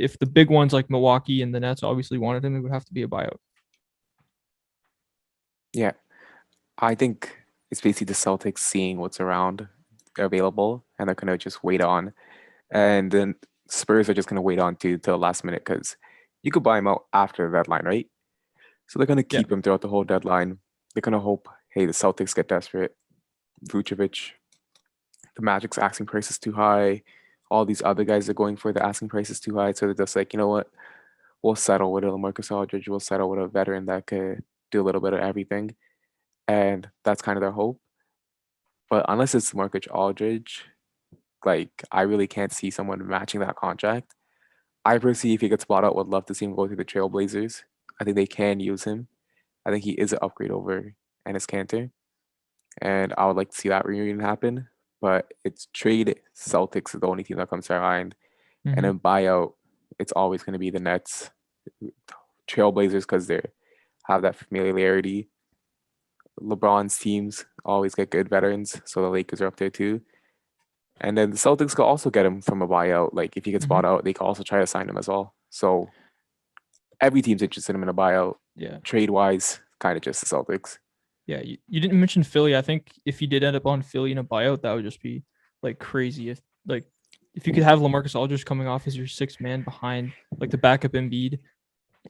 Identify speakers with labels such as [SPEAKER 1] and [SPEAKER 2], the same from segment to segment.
[SPEAKER 1] if the big ones like Milwaukee and the Nets obviously wanted him, it would have to be a buyout.
[SPEAKER 2] Yeah, I think it's basically the Celtics seeing what's around available, and they're gonna just wait on, and then Spurs are just gonna wait on to till the last minute because you could buy him out after the deadline, right? So they're gonna
[SPEAKER 1] Yeah.
[SPEAKER 2] keep him throughout the whole deadline. They're gonna hope, hey, the Celtics get desperate. Vucevic, the Magic's asking price is too high. All these other guys are going for the asking price is too high, so they're just like, you know what? We'll settle with a LaMarcus Aldridge. We'll settle with a veteran that could do a little bit of everything, and that's kind of their hope. But unless it's LaMarcus Aldridge, like I really can't see someone matching that contract. I personally, if he gets bought out, would love to see him go to the Trailblazers. I think they can use him. I think he is an upgrade over Enes Kanter, and I would like to see that reunion happen. But it's trade Celtics is the only team that comes to mind, and
[SPEAKER 1] Mm-hmm.
[SPEAKER 2] then buyout, it's always going to be the Nets, Trailblazers because they have that familiarity. LeBron's teams always get good veterans, so the Lakers are up there too. And then the Celtics could also get him from a buyout. Like if he gets
[SPEAKER 1] Mm-hmm.
[SPEAKER 2] bought out, they could also try to sign him as well. So every team's interested in him in a buyout.
[SPEAKER 1] Yeah.
[SPEAKER 2] Trade wise, kind of just the Celtics.
[SPEAKER 1] Yeah. You didn't mention Philly. I think if you did end up on Philly in a buyout, that would just be like crazy. If you could have LaMarcus Aldridge coming off as your sixth man behind like the backup Embiid,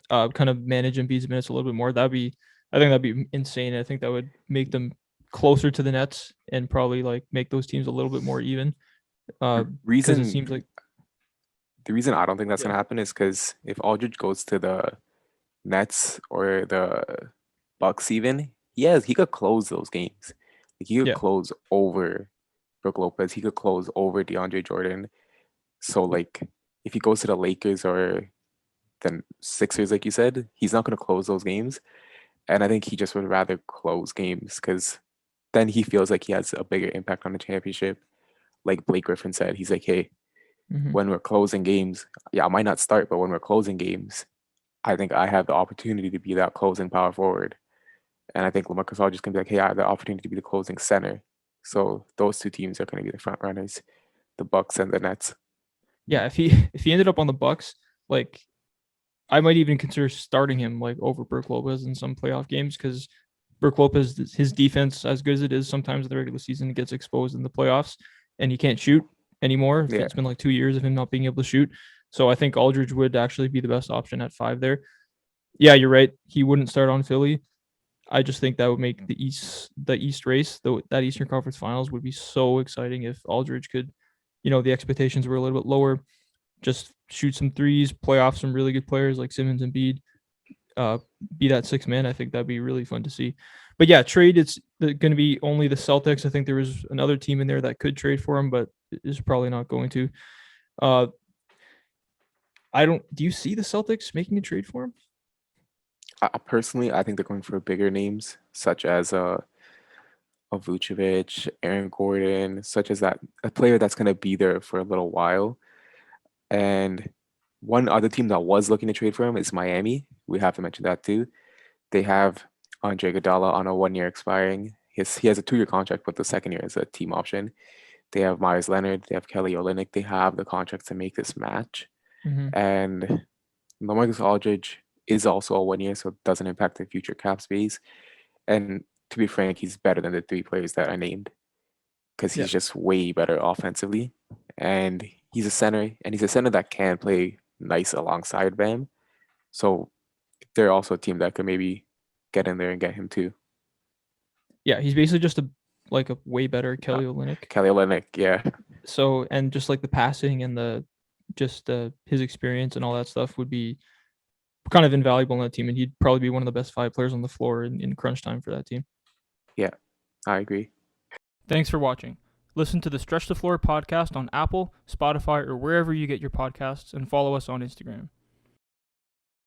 [SPEAKER 1] kind of manage Embiid's minutes a little bit more, I think that'd be insane. I think that would make them closer to the Nets and probably like make those teams a little bit more even. Because it
[SPEAKER 2] Reason
[SPEAKER 1] seems like
[SPEAKER 2] the reason I don't think that's
[SPEAKER 1] yeah,
[SPEAKER 2] gonna happen is because if Aldridge goes to the Nets or the Bucks, even he could close those games. Like he could
[SPEAKER 1] yeah,
[SPEAKER 2] close over Brook Lopez. He could close over DeAndre Jordan. So like if he goes to the Lakers or the Sixers, like you said, he's not gonna close those games. And I think he just would rather close games because then he feels like he has a bigger impact on the championship. Like Blake Griffin said, he's like, hey,
[SPEAKER 1] mm-hmm.
[SPEAKER 2] when we're closing games, yeah, I might not start, but when we're closing games, I think I have the opportunity to be that closing power forward. And I think LaMarcus Aldridge can be like, hey, I have the opportunity to be the closing center. So those two teams are going to be the front runners, the Bucks and the Nets.
[SPEAKER 1] Yeah. If he ended up on the Bucks, like I might even consider starting him like over Brook Lopez in some playoff games because Brook Lopez, his defense, as good as it is, sometimes in the regular season, gets exposed in the playoffs, and he can't shoot anymore.
[SPEAKER 2] Yeah,
[SPEAKER 1] It's been like 2 years of him not being able to shoot. So I think Aldridge would actually be the best option at 5 there. Yeah, you're right. He wouldn't start on Philly. I just think that would make the East race, that Eastern Conference Finals would be so exciting if Aldridge could, the expectations were a little bit lower. Just shoot some threes, play off some really good players like Simmons and Bede, uh, be that six man. I think that'd be really fun to see. But yeah, trade. It's going to be only the Celtics. I think there was another team in there that could trade for him, but is probably not going to. Uh, I don't. Do you see the Celtics making a trade for him?
[SPEAKER 2] personally, I think they're going for bigger names such as a Vucevic, Aaron Gordon, such as that a player that's going to be there for a little while. And one other team that was looking to trade for him is Miami. We have to mention that too. They have Andre Iguodala on a 1 year expiring. He has a 2 year contract, but the second year is a team option. They have Myers Leonard. They have Kelly Olynyk. They have the contracts to make this match.
[SPEAKER 1] Mm-hmm.
[SPEAKER 2] And LaMarcus Aldridge is also a 1 year, so it doesn't impact the future cap space. And to be frank, he's better than the three players that I named because
[SPEAKER 1] Yeah.
[SPEAKER 2] he's just way better offensively. And he's a center, and he's a center that can play nice alongside Bam. So they're also a team that could maybe get in there and get him too.
[SPEAKER 1] Yeah, he's basically just a way better
[SPEAKER 2] Uh,
[SPEAKER 1] Kelly Olynyk.
[SPEAKER 2] Kelly Olynyk, yeah,
[SPEAKER 1] So and just like the passing and his experience and all that stuff would be kind of invaluable in that team, and he'd probably be one of the best 5 players on the floor in crunch time for that team.
[SPEAKER 2] yeah, I agree.
[SPEAKER 1] Thanks for watching. Listen to the Stretch the Floor podcast on Apple, Spotify, or wherever you get your podcasts, and follow us on Instagram.